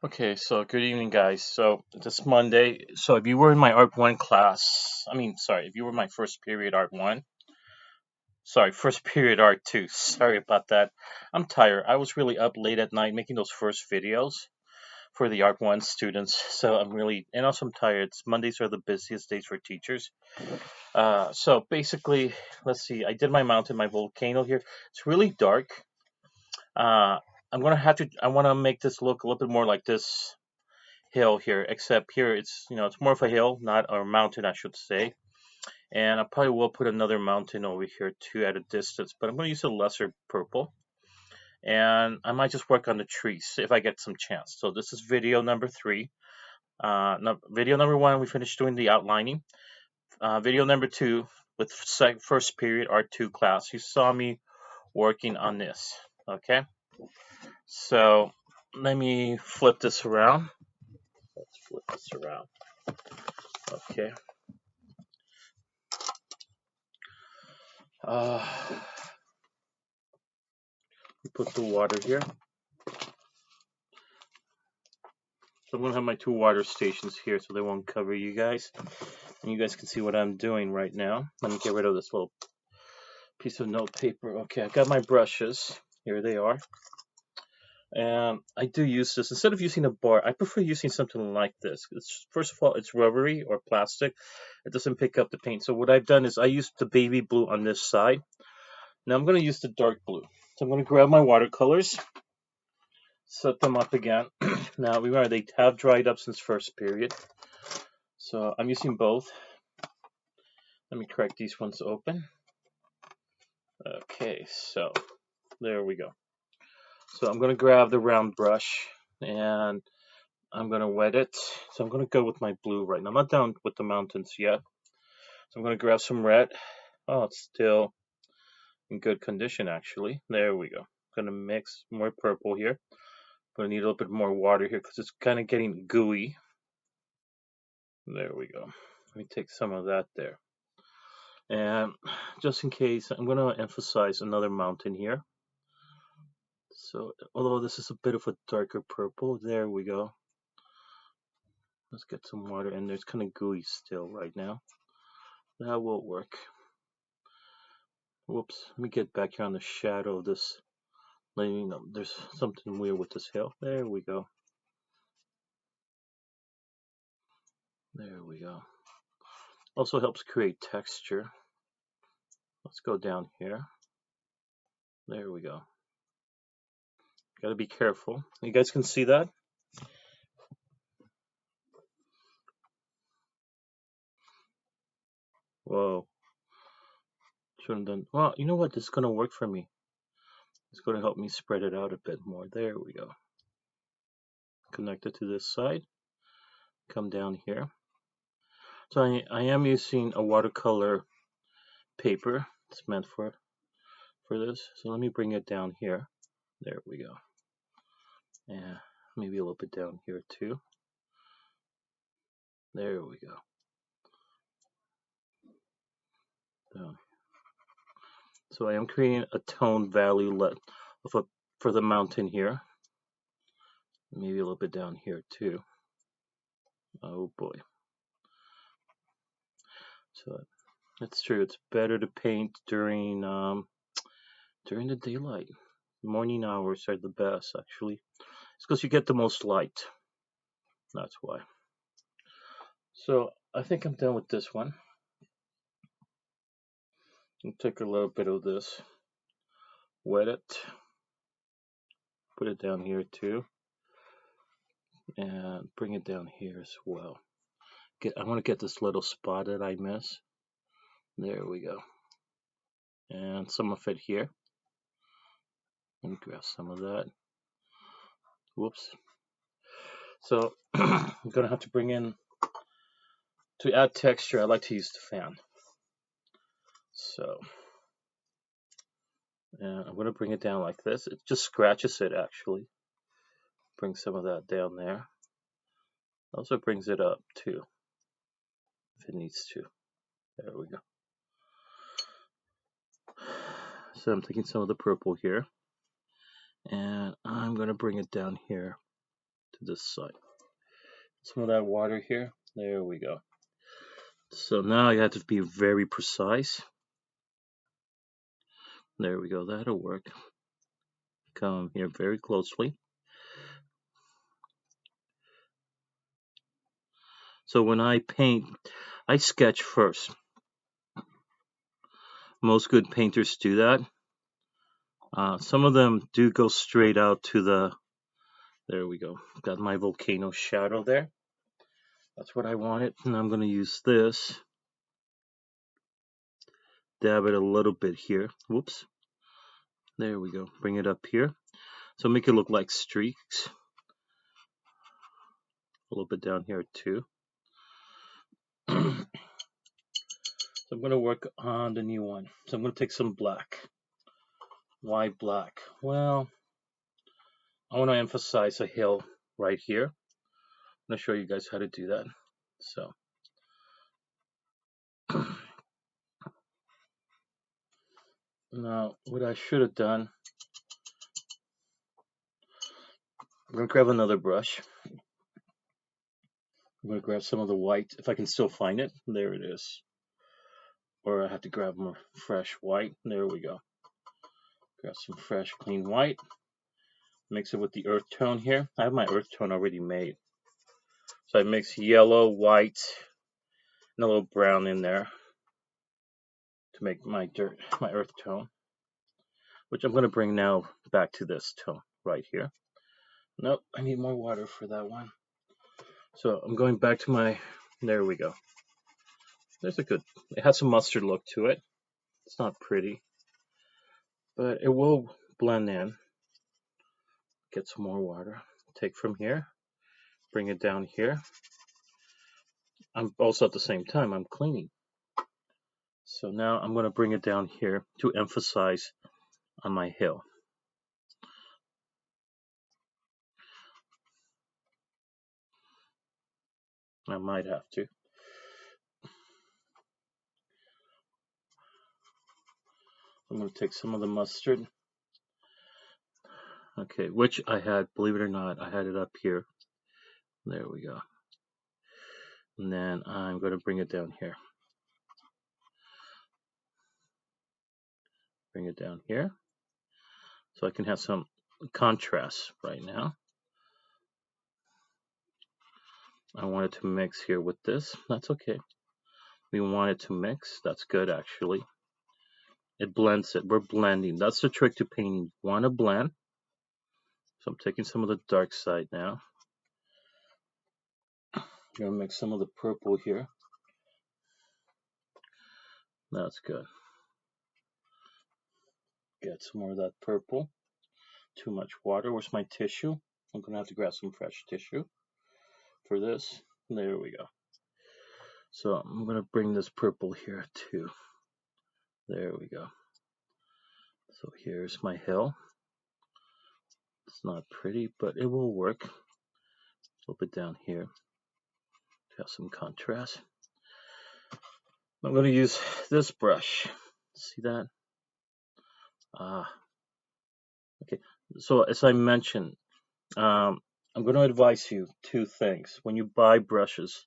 Okay, so good evening, guys. So this Monday. So if you were in my Art One class, if you were my first period Art One, first period Art Two. Sorry about that. I'm tired. I was really up late at night making those first videos for the Art One students. So and also I'm tired. Mondays are the busiest days for teachers. So basically, let's see. I did my mountain, my volcano here. It's really dark. Uh, I want to make this look a little bit more like this hill here, except here it's more of a hill, not a mountain, I should say. And I probably will put another mountain over here too at a distance, but I'm going to use a lesser purple. And I might just work on the trees if I get some chance. So this is video number 3. No, video number 1, we finished doing the outlining. Video number 2 with first period R2 class. You saw me working on this. Okay, so let me flip this around. Let's flip this around. Okay. Uh, put the water here. So I'm going to have my 2 water stations here so they won't cover you guys. And you guys can see what I'm doing right now. Let me get rid of this little piece of note paper. Okay, I got my brushes. Here they are. And I do use this. Instead of using a bar, I prefer using something like this. First of all, it's rubbery or plastic. It doesn't pick up the paint. So what I've done is I used the baby blue on this side. Now I'm going to use the dark blue. So I'm going to grab my watercolors, set them up again. Now remember, they have dried up since first period. So I'm using both. Let me crack these ones open. Okay, so there we go. So I'm going to grab the round brush and I'm going to wet it. So I'm going to go with my blue right now. I'm not done with the mountains yet. So I'm going to grab some red. Oh, it's still in good condition actually. There we go. I'm going to mix more purple here. I'm going to need a little bit more water here because it's kind of getting gooey. There we go. Let me take some of that there. And just in case, I'm going to emphasize another mountain here. So, although this is a bit of a darker purple, there we go. Let's get some water in there. It's kind of gooey still right now. That will work. Whoops. Let me get back here on the shadow of this. Letting you know there's something weird with this hill. There we go. There we go. Also helps create texture. Let's go down here. There we go. Gotta be careful. You guys can see that? Whoa. Shouldn't done. Well, you know what? This is gonna work for me. It's gonna help me spread it out a bit more. There we go. Connect it to this side. Come down here. So I am using a watercolor paper. It's meant for this. So let me bring it down here. There we go. Yeah, maybe a little bit down here too. There we go. So I am creating a tone value for the mountain here. Maybe a little bit down here too. Oh boy. So it's true. It's better to paint during the daylight. Morning hours are the best actually. It's because you get the most light. That's why. So I think I'm done with this one. I'll take a little bit of this, wet it, put it down here too, and bring it down here as well. I want to get this little spot that I miss. There we go. And some of it here. Let me grab some of that. Whoops. So I'm gonna have to bring in, to add texture, I like to use the fan. So I'm gonna bring it down like this. It just scratches it actually. Bring some of that down there. Also brings it up too, if it needs to. There we go. So I'm taking some of the purple here, and I'm gonna bring it down here to this side. Some of that water here. There we go. So now you have to be very precise. There we go. That'll work. Come here very closely. So when I paint, I sketch first. Most good painters do that. Some of them do go straight out to the, there we go. Got my volcano shadow there. That's what I wanted. And I'm going to use this. Dab it a little bit here. Whoops. There we go. Bring it up here. So make it look like streaks. A little bit down here too. So I'm going to work on the new one. So I'm going to take some black. Why black? Well, I want to emphasize a hill right here. I'm going to show you guys how to do that. So now what I should have done, I'm going to grab another brush. I'm going to grab some of the white, if I can still find it. There it is. Or I have to grab more fresh white. There we go. Grab some fresh, clean white. Mix it with the earth tone here. I have my earth tone already made. So I mix yellow, white, and a little brown in there to make my earth tone. Which I'm going to bring now back to this tone right here. Nope, I need more water for that one. So I'm going back to my, there we go. There's a good, it has some mustard look to it. It's not pretty, but it will blend in. Get some more water. Take from here, bring it down here. I'm also at the same time, I'm cleaning. So now I'm going to bring it down here to emphasize on my hill. I might have to. I'm going to take some of the mustard. Okay, which I had, believe it or not, I had it up here. There we go. And then I'm going to bring it down here. Bring it down here. So I can have some contrast right now. I want it to mix here with this. That's okay. We want it to mix. That's good, actually. It blends it. We're blending. That's the trick to painting. You want to blend. So I'm taking some of the dark side now. I'm going to mix some of the purple here. That's good. Get some more of that purple. Too much water. Where's my tissue? I'm going to have to grab some fresh tissue for this. There we go. So I'm going to bring this purple here too. There we go. So here's my hill. It's not pretty, but it will work. A little bit down here to have some contrast. I'm going to use this brush. See that? Okay. So as I mentioned, I'm going to advise you two things. When you buy brushes,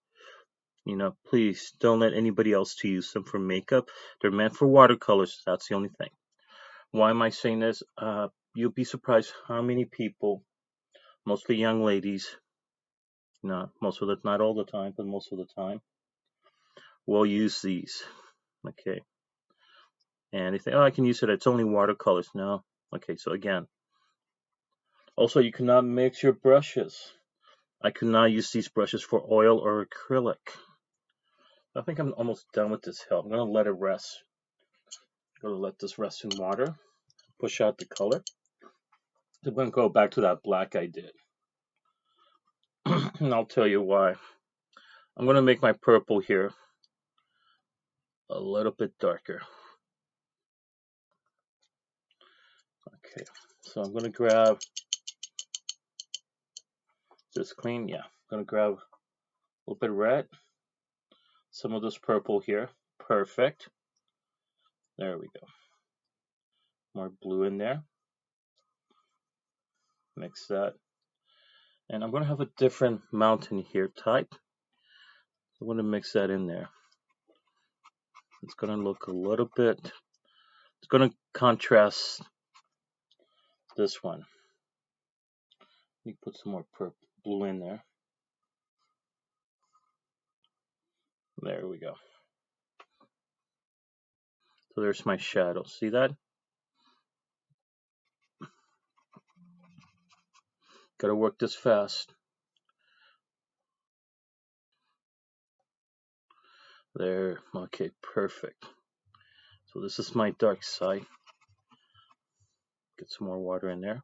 please don't let anybody else to use them for makeup. They're meant for watercolors. That's the only thing. Why am I saying this? You'll be surprised how many people, mostly young ladies, most of the, not all the time, but most of the time, will use these. Okay. And they think, oh, I can use it. It's only watercolors. No. Okay. So again, also you cannot mix your brushes. I could not use these brushes for oil or acrylic. I think I'm almost done with this hill. I'm going to let it rest. I'm going to let this rest in water. Push out the color. I'm going to go back to that black I did. And I'll tell you why. I'm going to make my purple here a little bit darker. Okay, so I'm going to grab this clean. Yeah, I'm going to grab a little bit of red. Some of this purple here. Perfect. There we go. More blue in there. Mix that. And I'm going to have a different mountain here type. I'm going to mix that in there. It's going to look a little bit, it's going to contrast this one. Let me put some more purple, blue in there. There we go. So there's my shadow. See that? Gotta work this fast. There. Okay, perfect. So this is my dark side. Get some more water in there.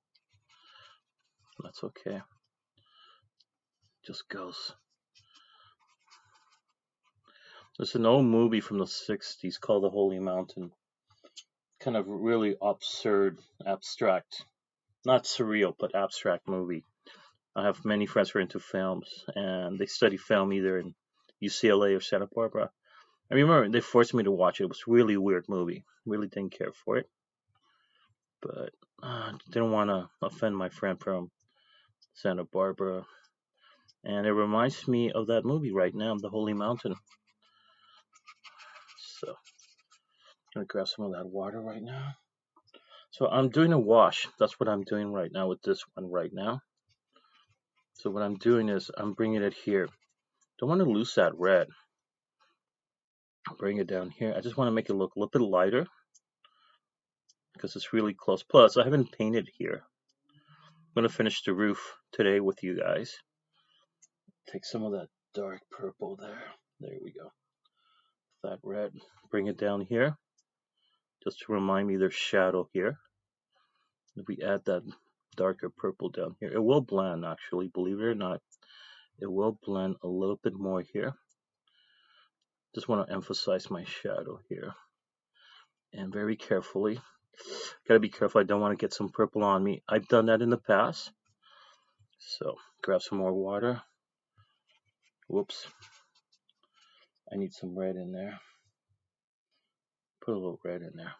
That's okay. Just goes. There's an old movie from the 60s called The Holy Mountain. Kind of really absurd, abstract. Not surreal, but abstract movie. I have many friends who are into films, and they study film either in UCLA or Santa Barbara. I remember they forced me to watch it. It was a really weird movie. Really didn't care for it. But didn't want to offend my friend from Santa Barbara. And it reminds me of that movie right now, The Holy Mountain. So, I'm going to grab some of that water right now. So, I'm doing a wash. That's what I'm doing right now with this one right now. So, what I'm doing is I'm bringing it here. Don't want to lose that red. Bring it down here. I just want to make it look a little bit lighter because it's really close. Plus, I haven't painted here. I'm going to finish the roof today with you guys. Take some of that dark purple there. There we go. That red. Bring it down here. Just to remind me there's shadow here. If we add that darker purple down here, it will blend actually, believe it or not. It will blend a little bit more here. Just want to emphasize my shadow here. And very carefully. Gotta be careful, I don't want to get some purple on me. I've done that in the past. So, grab some more water. Whoops. I need some red in there. Put a little red in there.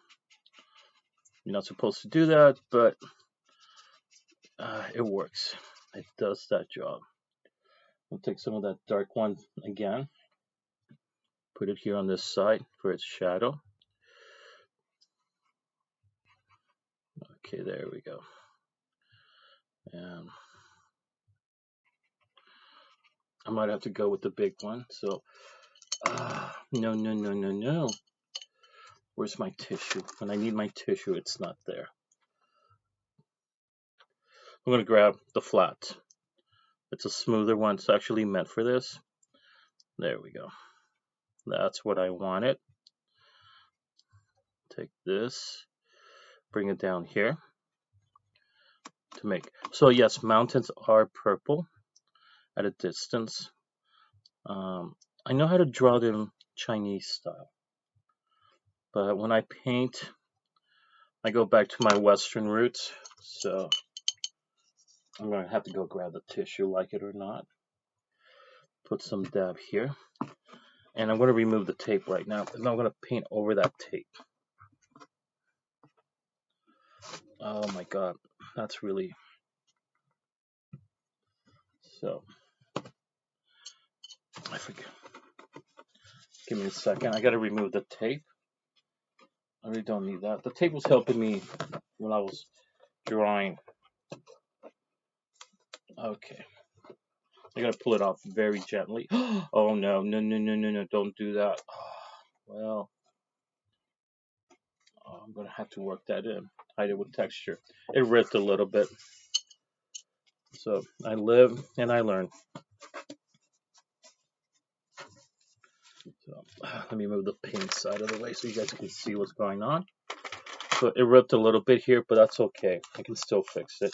You're not supposed to do that, but it works. It does that job. I'll take some of that dark one again. Put it here on this side for its shadow. Okay, there we go. And I might have to go with the big one. So, no. Where's my tissue? When I need my tissue, it's not there. I'm going to grab the flat. It's a smoother one. It's actually meant for this. There we go. That's what I wanted. Take this. Bring it down here. To make. So yes, mountains are purple at a distance. I know how to draw them Chinese style. But when I paint, I go back to my Western roots. So I'm going to have to go grab the tissue, like it or not. Put some dab here. And I'm going to remove the tape right now. And I'm going to paint over that tape. Oh my god. That's really... So... I forget. Give me a second. I got to remove the tape. I really don't need that. The tape was helping me when I was drawing. Okay. I gotta pull it off very gently. Oh no, don't do that. Well, I'm gonna have to work that in. Hide it with texture. It ripped a little bit. So I live and I learn. So let me move the paint side of the way so you guys can see what's going on. So it ripped a little bit here, but that's okay. I can still fix it.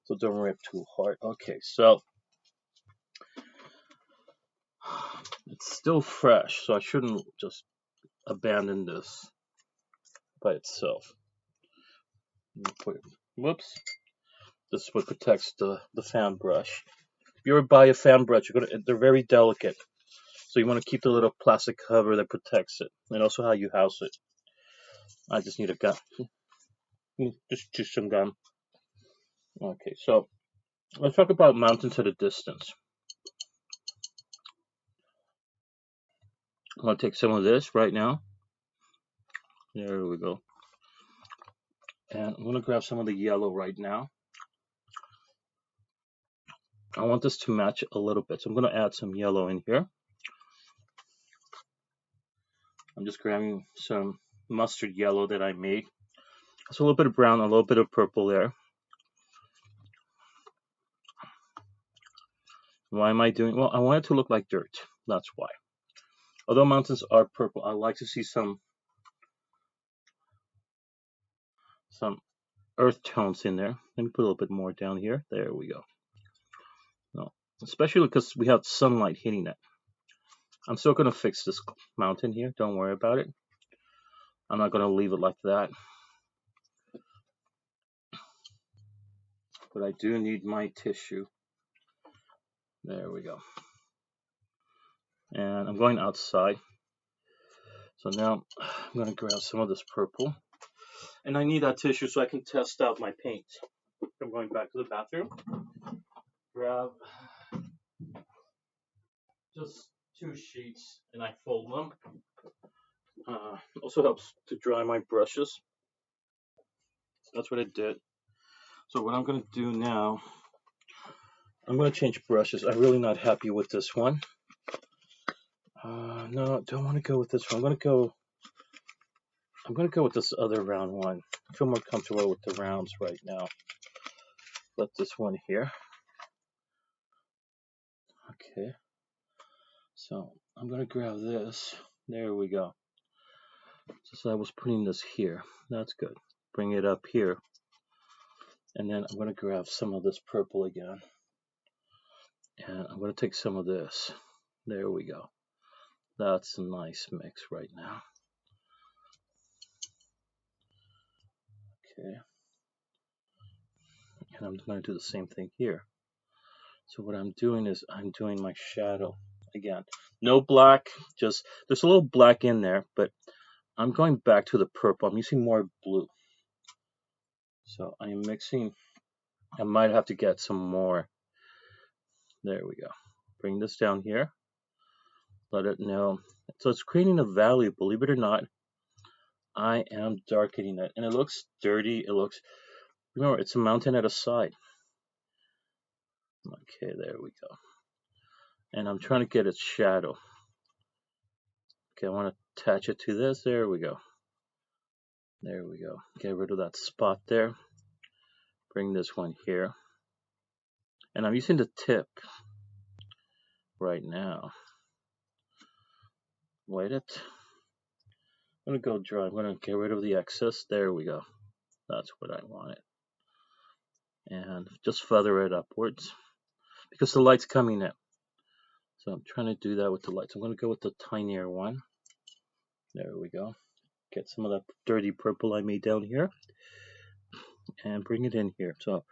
So don't rip too hard. Okay, so it's still fresh, so I shouldn't just abandon this by itself. Whoops. This is what protects the fan brush. If you ever buy a fan brush, they're very delicate. So you want to keep the little plastic cover that protects it. And also how you house it. I just need a gun. Just some gum. Okay, so Let's talk about mountains at a distance. I'm going to take some of this right now. There we go. And I'm going to grab some of the yellow right now. I want this to match a little bit, so I'm going to add some yellow in here. I'm just grabbing some mustard yellow that I made. So a little bit of brown, a little bit of purple there. Why am I doing? Well, I want it to look like dirt. That's why. Although mountains are purple, I like to see some earth tones in there. Let me put a little bit more down here. There we go. No, especially because we have sunlight hitting it. I'm still going to fix this mountain here. Don't worry about it. I'm not going to leave it like that. But I do need my tissue. There we go. And I'm going outside. So now I'm going to grab some of this purple. And I need that tissue so I can test out my paint. I'm going back to the bathroom. Grab just 2 sheets and I fold them. Also helps to dry my brushes. That's what I did. So what I'm going to do now, I'm going to change brushes. I'm really not happy with this one. No, don't want to go with this one. I'm going to go with this other round one. I feel more comfortable with the rounds right now. Let this one here. Okay. So I'm going to grab this. There we go. So I was putting this here. That's good. Bring it up here. And then I'm going to grab some of this purple again. And I'm going to take some of this. There we go. That's a nice mix right now. Okay. And I'm going to do the same thing here. So what I'm doing is I'm doing my shadow again. No black, just there's a little black in there, but I'm going back to the purple. I'm using more blue. So I am mixing. I might have to get some more. There we go. Bring this down here. Let it know. So it's creating a valley, believe it or not. I am darkening it. And it looks dirty. It looks, remember, it's a mountain at a side. Okay, there we go. And I'm trying to get its shadow. Okay, I want to attach it to this. There we go. There we go. Get rid of that spot there. Bring this one here. And I'm using the tip right now. Wait it. I'm going to go dry. I'm going to get rid of the excess. There we go. That's what I wanted. And just feather it upwards because the light's coming in. So I'm trying to do that with the lights. I'm going to go with the tinier one. There we go. Get some of that dirty purple I made down here and bring it in here. So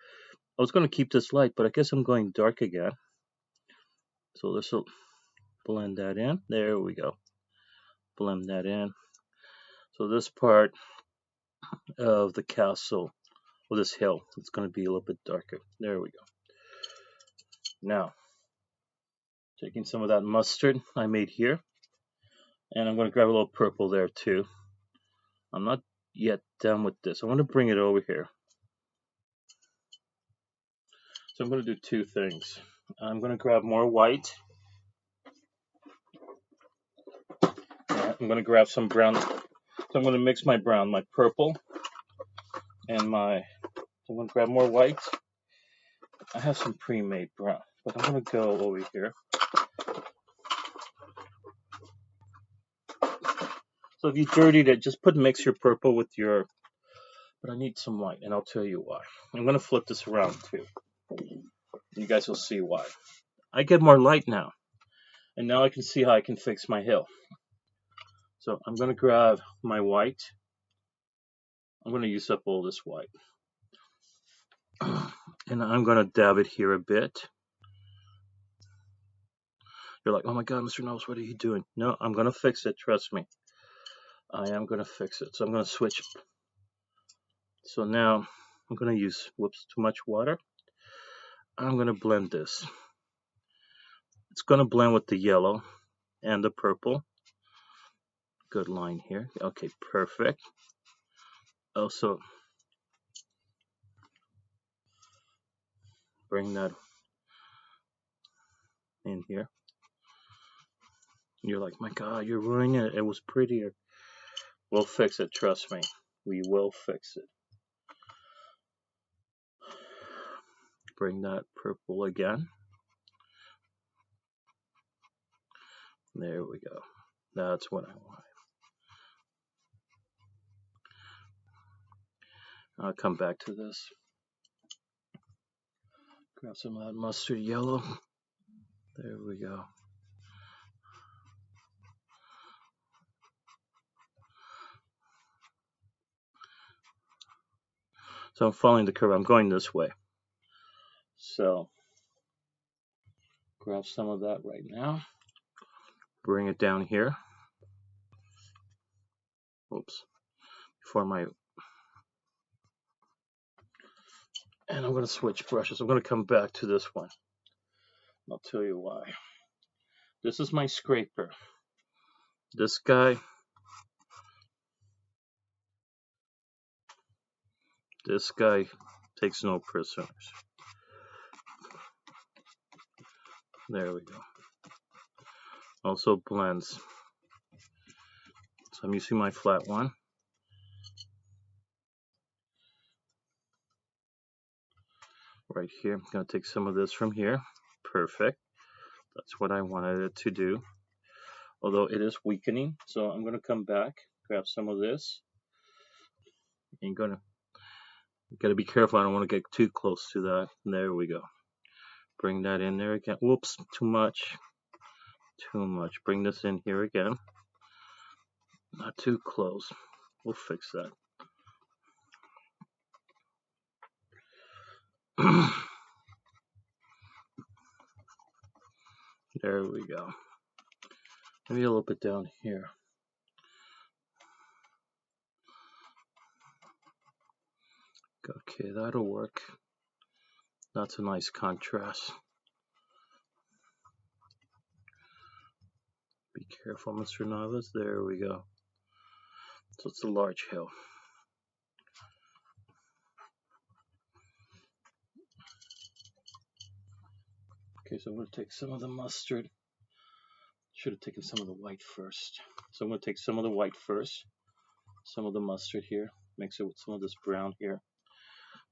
I was going to keep this light, but I guess I'm going dark again. So this will blend that in. There we go. Blend that in. So this part of the castle, or this hill, it's going to be a little bit darker. There we go. Now, taking some of that mustard I made here, and I'm going to grab a little purple there too. I'm not yet done with this. I want to bring it over here. So I'm going to do 2 things. I'm going to grab more white. I'm going to grab some brown. So I'm going to mix my brown, my purple, and my. I'm going to grab more white. I have some pre-made brown, but I'm going to go over here. So if you dirtied it, just mix your purple with your. But I need some white, and I'll tell you why. I'm going to flip this around too. You guys will see why. I get more light now, and now I can see how I can fix my hill. So I'm going to grab my white. I'm going to use up all this white. And I'm going to dab it here a bit. You're like, oh my God, Mr. Nose, what are you doing? No, I'm going to fix it. Trust me. I am going to fix it. So I'm going to switch. So now I'm going to use, whoops, too much water. I'm going to blend this. It's going to blend with the yellow and the purple. Good line here. Okay, perfect. Also, bring that in here. You're like, my God, you're ruining it. It was prettier. We'll fix it, trust me. We will fix it. Bring that purple again. There we go. That's what I want. I'll come back to this. Grab some of that mustard yellow. There we go. So I'm following the curve. I'm going this way. So grab some of that right now. Bring it down here. Oops. Before my... And I'm going to switch brushes. I'm going to come back to this one. I'll tell you why. This is my scraper. This guy takes no prisoners. There we go. Also blends. So I'm using my flat one. Right here. I'm going to take some of this from here. Perfect. That's what I wanted it to do. Although it is weakening. So I'm going to come back, grab some of this. And you gotta be careful. I don't want to get too close to that. There we go. Bring that in there again. Whoops, too much. Too much. Bring this in here again. Not too close. We'll fix that. There we go. Maybe a little bit down here. Okay, that'll work. That's a nice contrast. Be careful, Mr. Navas. There we go. So it's a large hill. Okay, so I'm going to take some of the mustard. Should have taken some of the white first. So I'm going to take some of the white first. Some of the mustard here. Mix it with some of this brown here.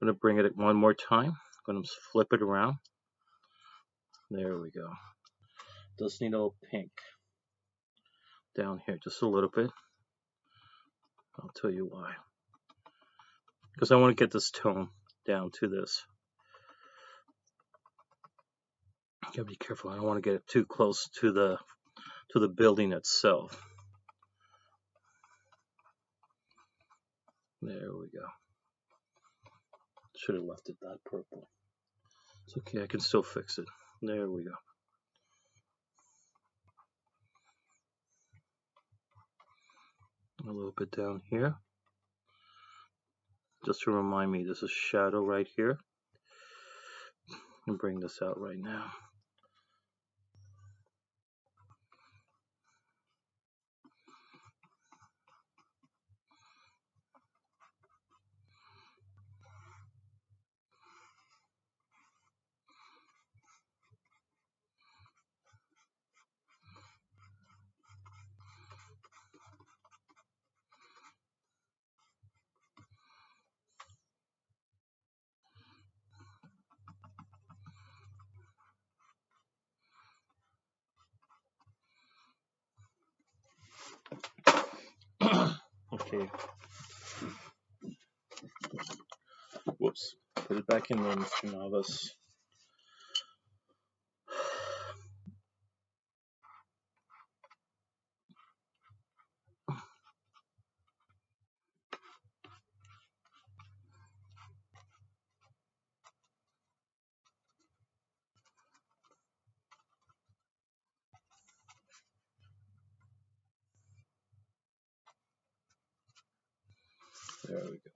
I'm going to bring it one more time. I'm going to flip it around. There we go. Does need a little pink down here, just a little bit. I'll tell you why. Because I want to get this tone down to this. You gotta be careful. I don't want to get it too close to the building itself. There we go. Should have left it that purple. It's okay. I can still fix it. There we go. A little bit down here. Just to remind me, this is shadow right here. And bring this out right now. Okay. Whoops. Put it back in there, Mr. Navas. There we go.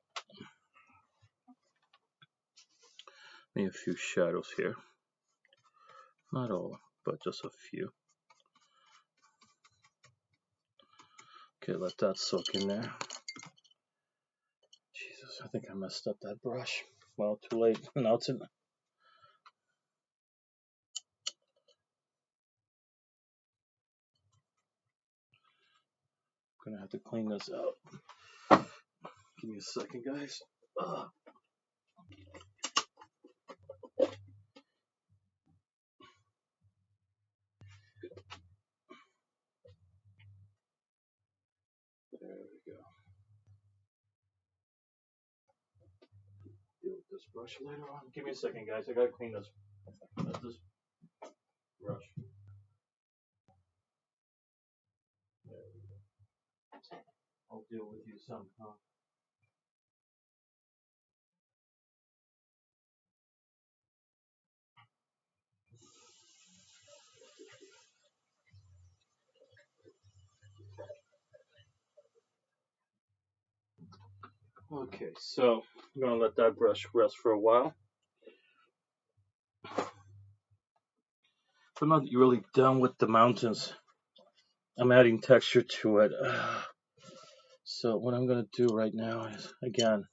Maybe a few shadows here. Not all, but just a few. Okay, let that soak in there. Jesus, I think I messed up that brush. Well, too late. Now it's in. Gonna have to clean this out. Give me a second, guys. Ugh. There we go. Deal with this brush later on. Give me a second, guys. I gotta clean this brush. There we go. I'll deal with you somehow. Okay, so I'm gonna let that brush rest for a while. I'm not really done with the mountains. I'm adding texture to it. So what I'm gonna do right now is, again,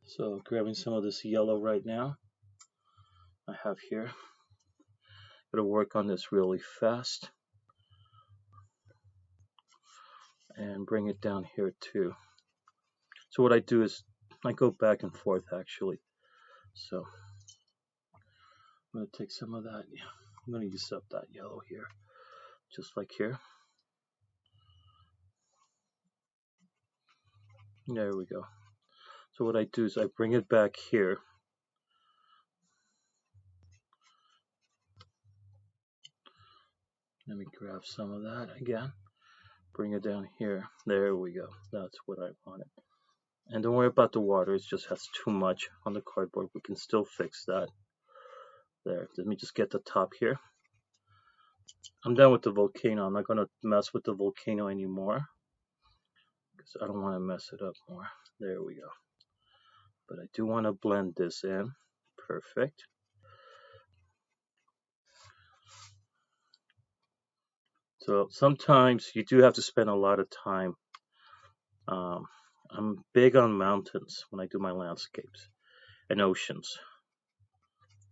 so grabbing some of this yellow right now I have here. Gotta work on this really fast and bring it down here too. So what I do is I go back and forth actually. So I'm gonna take some of that. I'm gonna use up that yellow here, just like here. There we go. So what I do is I bring it back here. Let me grab some of that again. Bring it down here. There we go. That's what I wanted. And don't worry about the water. It just has too much on the cardboard. We can still fix that. There. Let me just get the top here. I'm done with the volcano. I'm not going to mess with the volcano anymore, because I don't want to mess it up more. There we go. But I do want to blend this in. Perfect. So sometimes you do have to spend a lot of time. I'm big on mountains when I do my landscapes and oceans.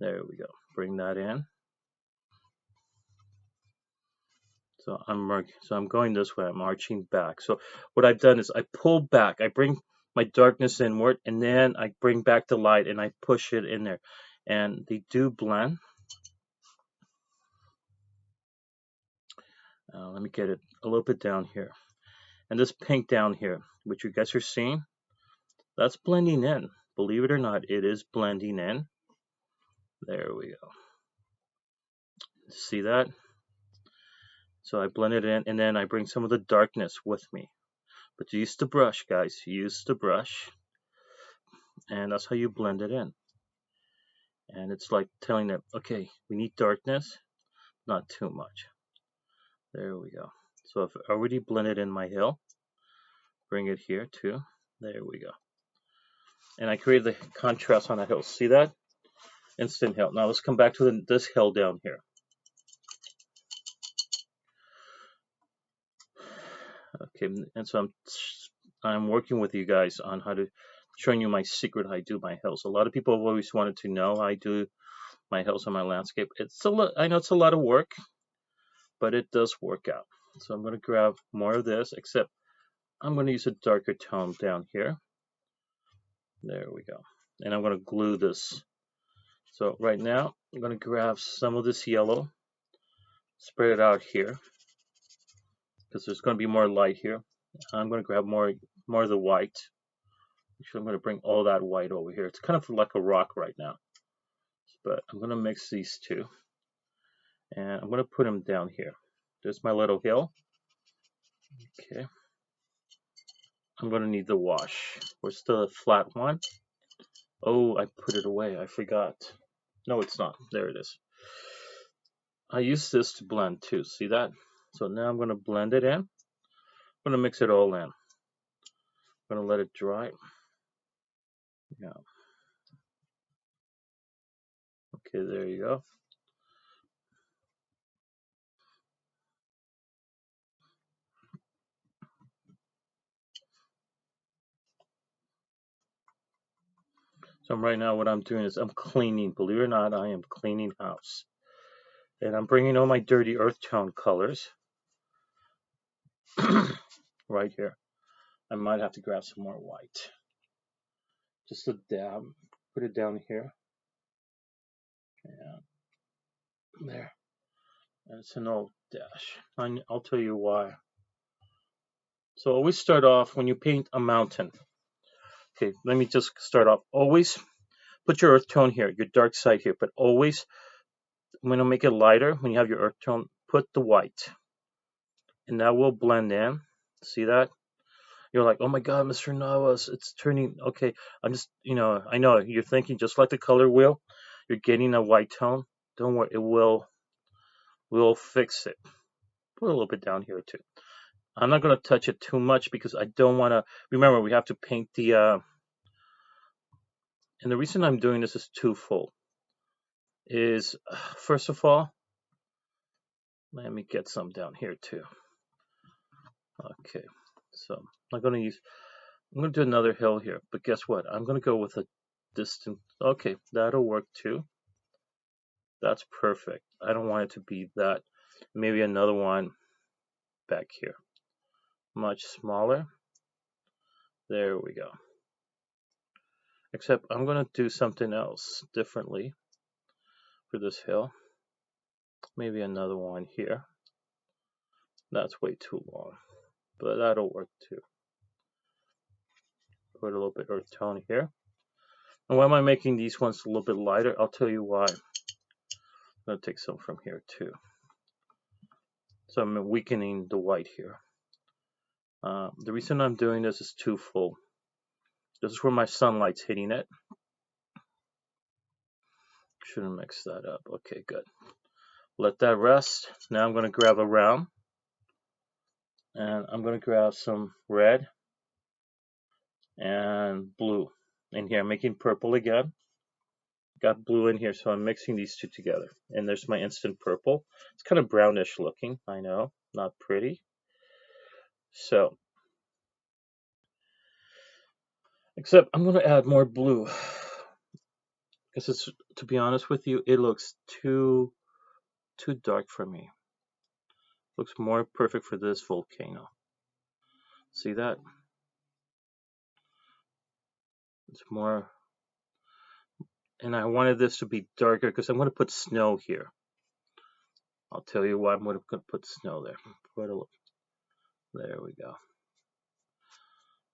There we go. Bring that in. So I'm going this way. I'm arching back. So what I've done is I pull back. I bring my darkness inward, and then I bring back the light and I push it in there. And they do blend. Let me get it a little bit down here. And this pink down here, which you guys are seeing, that's blending in. Believe it or not, it is blending in. There we go. See that? So I blend it in, and then I bring some of the darkness with me. But use the brush, guys. Use the brush. And that's how you blend it in. And it's like telling them, okay, we need darkness, not too much. There we go. So I've already blended in my hill. Bring it here too. There we go. And I created the contrast on that hill. See that? Instant hill. Now let's come back to this hill down here. Okay, and so I'm working with you guys on how to, showing you my secret how I do my hills. A lot of people have always wanted to know how I do my hills on my landscape. I know it's a lot of work, but it does work out. So I'm going to grab more of this, except I'm going to use a darker tone down here. There we go. And I'm going to glue this. So right now, I'm going to grab some of this yellow, spread it out here, because there's going to be more light here. I'm going to grab more of the white. Actually, I'm going to bring all that white over here. It's kind of like a rock right now. But I'm going to mix these two. And I'm going to put them down here. There's my little hill. Okay. I'm going to need the wash. Where's the flat one? Oh, I put it away. I forgot. No, it's not. There it is. I use this to blend too. See that? So now I'm going to blend it in. I'm going to mix it all in. I'm gonna let it dry. Yeah. Okay, there you go. So right now what I'm doing is I'm cleaning. Believe it or not, I am cleaning house. And I'm bringing all my dirty earth tone colors right here. I might have to grab some more white. Just a dab. Put it down here. Yeah. There. And it's an old dash. I'll tell you why. So always start off when you paint a mountain. Okay, let me just start off. Always put your earth tone here, your dark side here, but always, I'm going to make it lighter. When you have your earth tone, put the white. And that will blend in. See that? You're like, oh my God, Mr. Navas, it's turning. Okay, I'm just, I know you're thinking just like the color wheel, you're getting a white tone. Don't worry, we'll fix it. Put a little bit down here too. I'm not going to touch it too much because I don't want to. Remember, we have to paint the. And the reason I'm doing this is twofold. Is first of all, let me get some down here too. Okay, so I'm going to use. I'm going to do another hill here, but guess what? I'm going to go with a distant. Okay, that'll work too. That's perfect. I don't want it to be that. Maybe another one back here. Much smaller. There we go. Except I'm going to do something else differently for this hill. Maybe another one here. That's way too long, but that'll work too. Put a little bit earth tone here. And why am I making these ones a little bit lighter? I'll tell you why. I'm going to take some from here too. So I'm weakening the white here. The reason I'm doing this is twofold. This is where my sunlight's hitting it. Shouldn't mix that up. Okay, good. Let that rest. Now I'm going to grab a round. And I'm going to grab some red and blue in here. I'm making purple again. Got blue in here, so I'm mixing these two together. And there's my instant purple. It's kind of brownish looking, I know. Not pretty. So, except I'm going to add more blue. Because it's, to be honest with you, it looks too dark for me. Looks more perfect for this volcano. See that? It's more, and I wanted this to be darker because I'm going to put snow here. I'll tell you why I'm going to put snow there. There we go.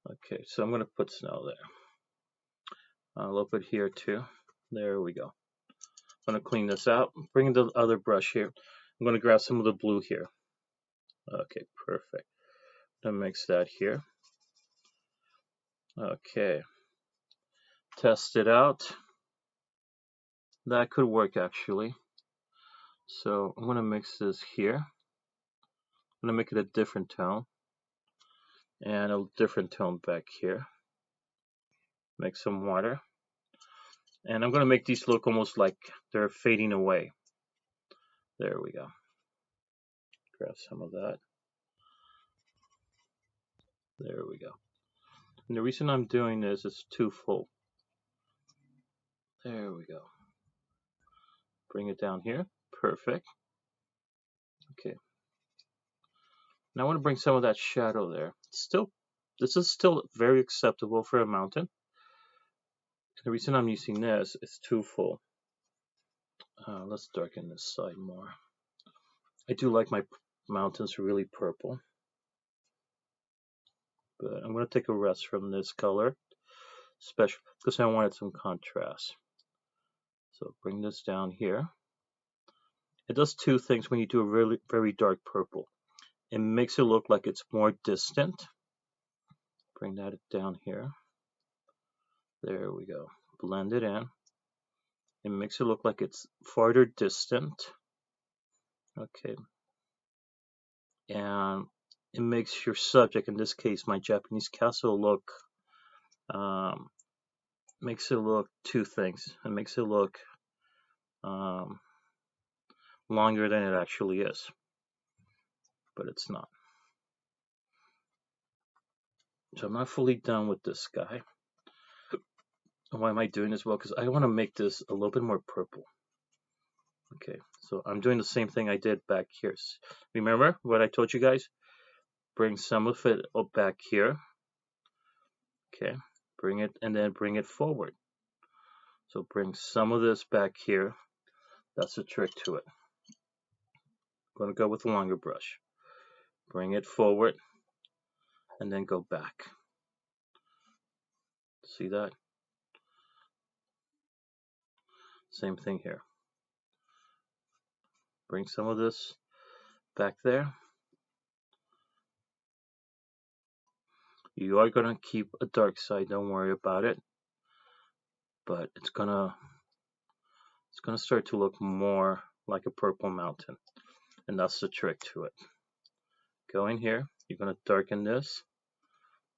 Okay, so I'm going to put snow there. A little bit here too. There we go. I'm going to clean this out. Bring the other brush here. I'm going to grab some of the blue here. Okay, perfect. I'm going to mix that here. Okay. Test it out. That could work actually. So I'm going to mix this here. I'm going to make it a different tone. And a different tone back here. Mix some water. And I'm going to make these look almost like they're fading away. There we go. Grab some of that. There we go. And the reason I'm doing this is twofold. There we go. Bring it down here. Perfect. Okay. Now I want to bring some of that shadow there. This is still very acceptable for a mountain. And the reason I'm using this is twofold. Let's darken this side more. I do like my mountains really purple. But I'm going to take a rest from this color, especially because I wanted some contrast. So bring this down here. It does two things when you do a really very dark purple. It makes it look like it's more distant. Bring that down here. There we go. Blend it in. It makes it look like it's farther distant. Okay. And it makes your subject, in this case my Japanese castle, look, um, makes it look two things. It makes it look um, longer than it actually is, but it's not. So I'm not fully done with this guy. Why am I doing this? Well, because I want to make this a little bit more purple. Okay, so I'm doing the same thing I did back here. Remember what I told you guys? Bring some of it up back here. Okay, bring it and then bring it forward. So bring some of this back here. That's the trick to it. I'm going to go with a longer brush. Bring it forward and then go back. See that? Same thing here. Bring some of this back there. You are going to keep a dark side, don't worry about it. But it's gonna start to look more like a purple mountain. And that's the trick to it. Go in here, you're gonna darken this.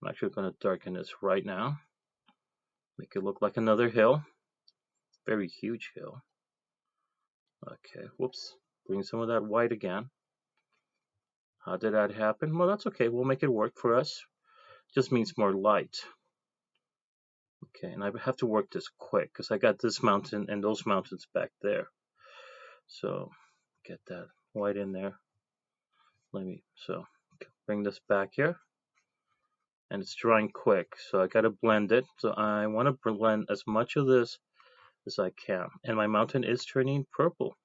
I'm actually gonna darken this right now. Make it look like another hill. Very huge hill. Okay, whoops. Bring some of that white again. How did that happen? Well, that's okay. We'll make it work for us. Just means more light. Okay, and I have to work this quick because I got this mountain and those mountains back there. So get that white in there. So bring this back here. And it's drying quick, so I gotta blend it. So I want to blend as much of this as I can. And my mountain is turning purple.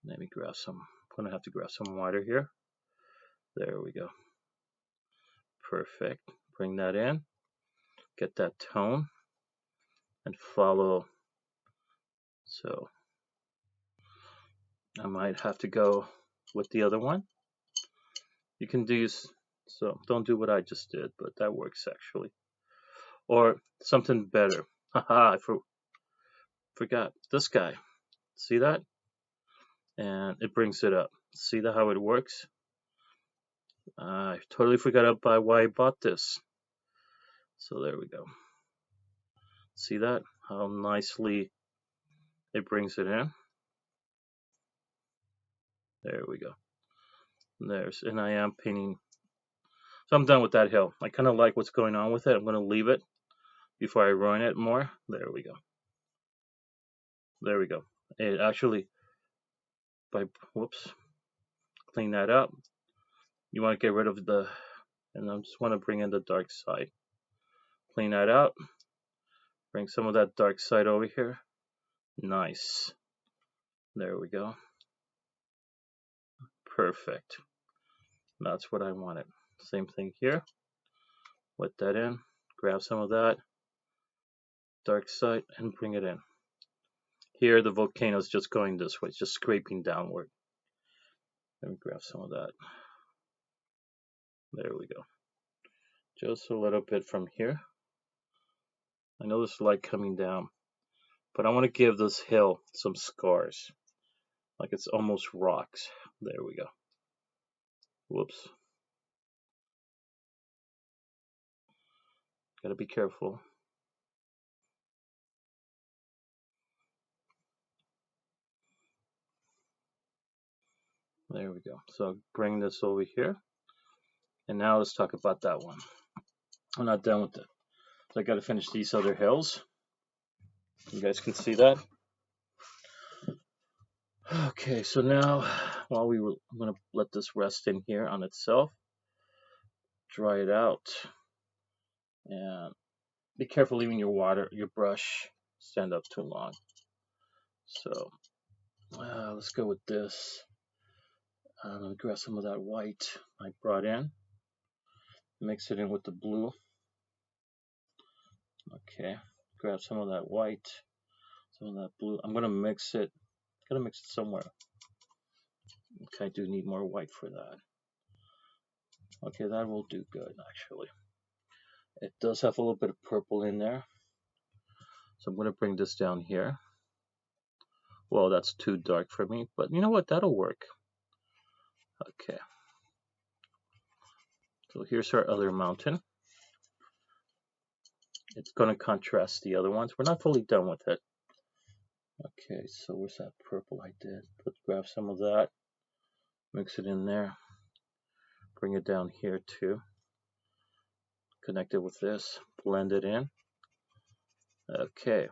Let me grab some. I'm gonna have to grab some water here. There we go. Perfect. Bring that in. Get that tone and follow. So I might have to go with the other one. You can do so. Don't do what I just did, but that works actually. Or something better. Haha! I forgot this guy. See that? And it brings it up. See how it works? I totally forgot about why I bought this. So there we go. See that? How nicely it brings it in. There we go. And I am painting. So I'm done with that hill. I kind of like what's going on with it. I'm going to leave it before I ruin it more. There we go. There we go. It actually, whoops, clean that up. You want to get rid of and I just want to bring in the dark side. Clean that out. Bring some of that dark side over here. Nice. There we go. Perfect. That's what I wanted. Same thing here. Wet that in. Grab some of that dark side and bring it in. Here the volcano is just going this way. It's just scraping downward. Let me grab some of that. There we go. Just a little bit from here. I know there's light coming down, but I want to give this hill some scars. Like it's almost rocks. There we go. Whoops. Gotta be careful. There we go. So bring this over here. And now let's talk about that one. I'm not done with it. So I gotta finish these other hills. You guys can see that. Okay, so now I'm gonna let this rest in here on itself. Dry it out. And be careful leaving your brush stand up too long. So let's go with this. I'm gonna grab some of that white I brought in. Mix it in with the blue. Okay, grab some of that white, some of that blue. I'm gonna mix it. Gotta mix it somewhere. Okay, I do need more white for that. Okay, that will do good actually. It does have a little bit of purple in there. So I'm gonna bring this down here. Well, that's too dark for me, but you know what? That'll work. Okay. So here's our other mountain. It's going to contrast the other ones. We're not fully done with it. Okay, so where's that purple I did? Let's grab some of that, mix it in there, bring it down here too. Connect it with this, blend it in. Okay.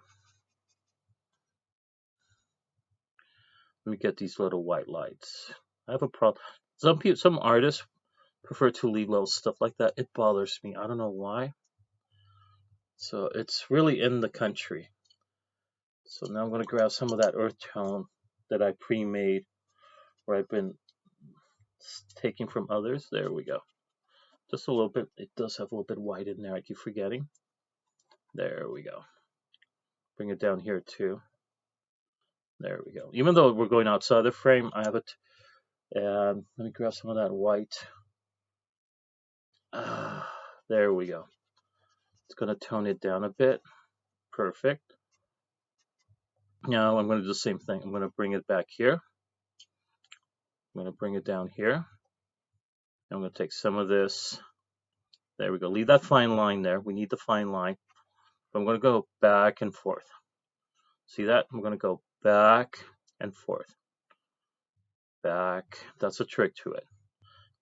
Let me get these little white lights. I have a problem. Some artists prefer to leave little stuff like that. It bothers me. I don't know why. So it's really in the country. So now I'm going to grab some of that earth tone that I pre-made, or I've been taking from others. There we go. Just a little bit. It does have a little bit white in there. I keep forgetting. There we go. Bring it down here too. There we go. Even though we're going outside the frame, I have it. And let me grab some of that white. There we go. It's going to tone it down a bit. Perfect. Now I'm going to do the same thing. I'm going to bring it back here. I'm going to bring it down here. I'm going to take some of this. There we go. Leave that fine line there. We need the fine line. I'm going to go back and forth. See that? I'm going to go back and forth. Back. That's a trick to it.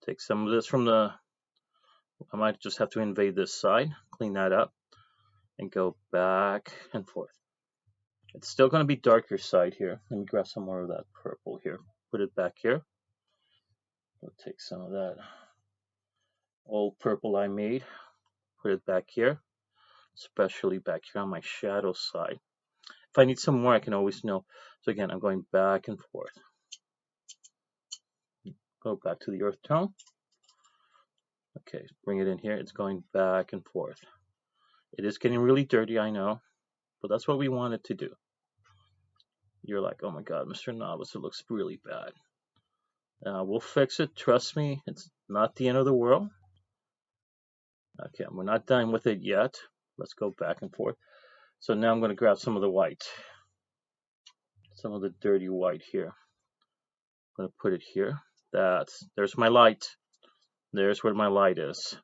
Take some of this from the... I might just have to invade this side. Clean that up. And go back and forth. It's still going to be darker side here. Let me grab some more of that purple here. Put it back here. We'll take some of that old purple I made. Put it back here. Especially back here on my shadow side. If I need some more, I can always know. So again, I'm going back and forth. Go back to the earth tone. Okay, bring it in here. It's going back and forth. It is getting really dirty, I know. But that's what we wanted to do. You're like, oh my God, Mr. Navas, it looks really bad. We'll fix it. Trust me, it's not the end of the world. Okay, we're not done with it yet. Let's go back and forth. So now I'm going to grab some of the white. Some of the dirty white here. I'm going to put it here. There's my light. There's where my light is.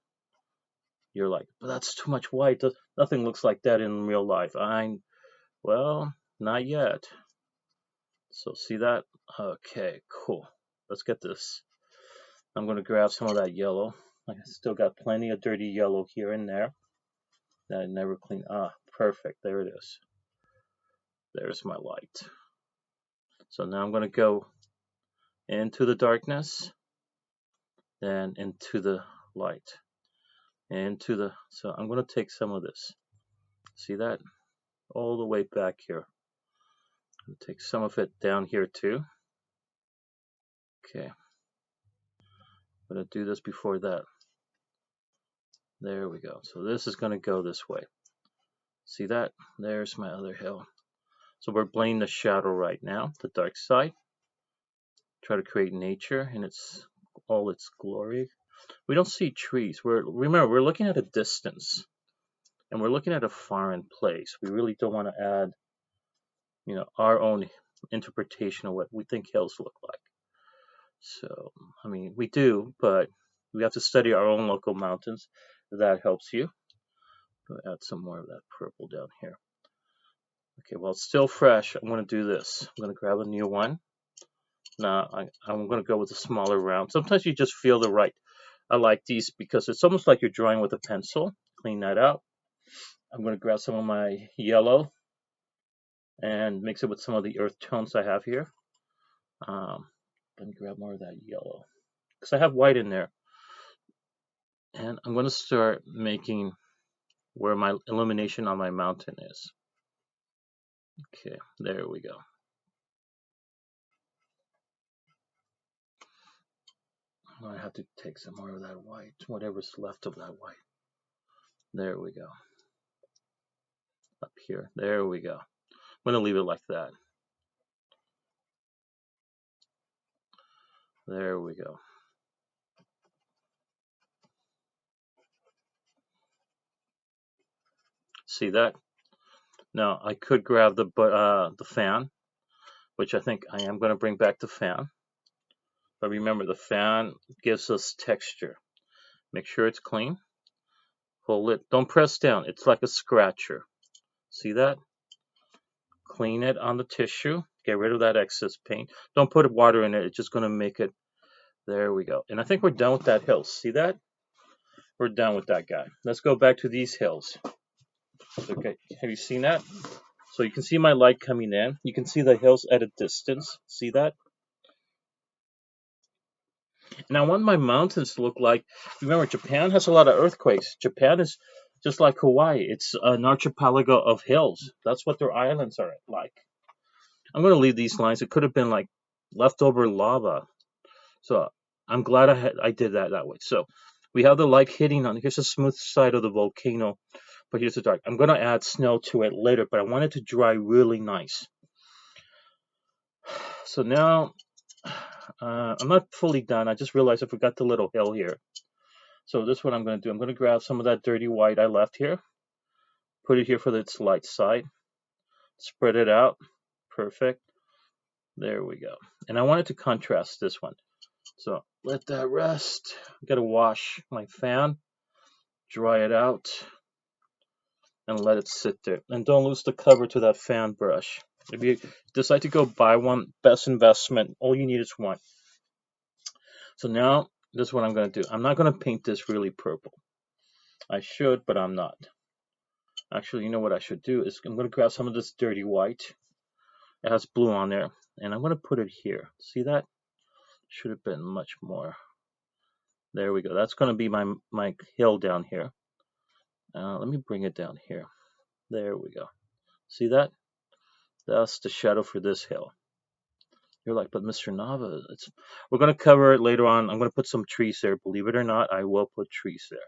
You're like, but that's too much white. Nothing looks like that in real life. Well, not yet. So see that? Okay, cool. Let's get this. I'm going to grab some of that yellow. I still got plenty of dirty yellow here and there that I never cleaned. Perfect. There it is. There's my light. So now I'm going to go into the darkness, then into the light, so I'm going to take some of this. See that? All the way back here. I'll take some of it down here too. Okay. I'm going to do this before that. There we go. So this is going to go this way. See that? There's my other hill. So we're blending the shadow right now, the dark side. Try to create nature in all its glory. We don't see trees. Remember, we're looking at a distance, and we're looking at a foreign place. We really don't want to add, our own interpretation of what we think hills look like. So, I mean, we do, but we have to study our own local mountains. That helps you. I'll add some more of that purple down here. Okay, well, it's still fresh. I'm going to do this. I'm going to grab a new one. Now, I'm going to go with a smaller round. Sometimes you just feel the right. I like these because it's almost like you're drawing with a pencil. Clean that out. I'm going to grab some of my yellow and mix it with some of the earth tones I have here. Let me grab more of that yellow because I have white in there. And I'm going to start making where my illumination on my mountain is. Okay, there we go. I have to take some more of that white, whatever's left of that white. There we go. Up here, there we go. I'm going to leave it like that. There we go. See that? Now I could grab the fan, which I think I am going to bring back the fan. But remember, the fan gives us texture. Make sure it's clean. Pull it. Don't press down. It's like a scratcher. See that? Clean it on the tissue. Get rid of that excess paint. Don't put water in it. It's just going to make it. There we go. And I think we're done with that hill. See that? We're done with that guy. Let's go back to these hills. Okay. Have you seen that? So you can see my light coming in. You can see the hills at a distance. See that? And I want my mountains to look like, remember, Japan has a lot of earthquakes. Japan is just like Hawaii. It's an archipelago of hills. That's what their islands are like. I'm going to leave these lines. It could have been like leftover lava. So I'm glad I did that way. So we have the light hitting on, here's the smooth side of the volcano, but here's the dark. I'm going to add snow to it later, but I want it to dry really nice. So now I'm not fully done. I just realized I forgot the little hill here. So this is what I'm going to do. I'm going to grab some of that dirty white I left here, put it here for its light side, spread it out. Perfect. There we go. And I wanted to contrast this one. So let that rest. I got to wash my fan, dry it out, and let it sit there. And don't lose the cover to that fan brush. If you decide to go buy one, best investment, all you need is one. So now, this is what I'm going to do. I'm not going to paint this really purple. I should, but I'm not. Actually, you know what I should do is I'm going to grab some of this dirty white. It has blue on there. And I'm going to put it here. See that? Should have been much more. There we go. That's going to be my hill down here. Let me bring it down here. There we go. See that? That's the shadow for this hill. You're like, but Mr. Nava, we're going to cover it later on. I'm going to put some trees there. Believe it or not, I will put trees there.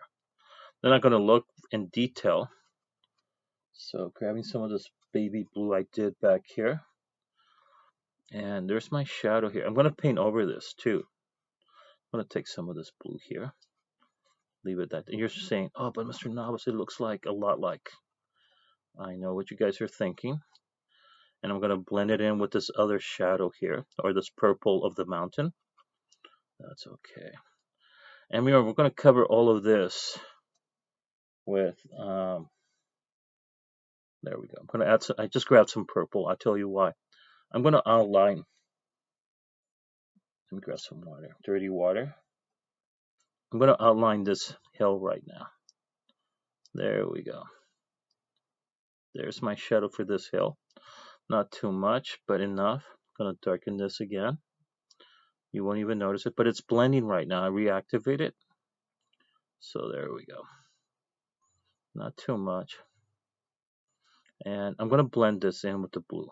They're not going to look in detail. So grabbing some of this baby blue I did back here. And there's my shadow here. I'm going to paint over this too. I'm going to take some of this blue here. Leave it that. And you're saying, oh, but Mr. Navas, it looks like a lot like. I know what you guys are thinking. And I'm going to blend it in with this other shadow here, or this purple of the mountain. That's okay. And we're going to cover all of this with, there we go. I'm going to add some, I just grabbed some purple. I'll tell you why. I'm going to outline. Let me grab some water, dirty water. I'm going to outline this hill right now. There we go. There's my shadow for this hill. Not too much, but enough. I'm going to darken this again. You won't even notice it, but it's blending right now. I reactivate it. So there we go. Not too much. And I'm going to blend this in with the blue.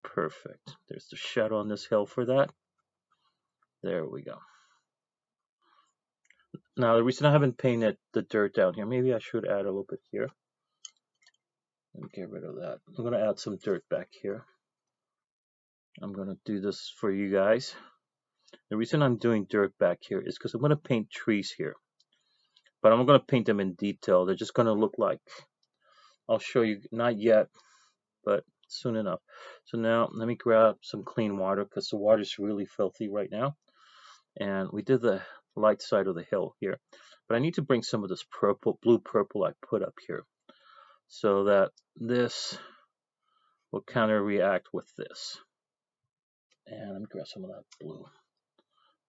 Perfect. There's the shadow on this hill for that. There we go. Now, the reason I haven't painted the dirt down here, maybe I should add a little bit here. Let me get rid of that. I'm going to add some dirt back here. I'm going to do this for you guys. The reason I'm doing dirt back here is because I'm going to paint trees here. But I'm going to paint them in detail. They're just going to look like, I'll show you, not yet, but soon enough. So now let me grab some clean water because the water is really filthy right now. And we did the light side of the hill here. But I need to bring some of this purple, blue purple I put up here so that this will counter react with this. And let me grab some of that blue.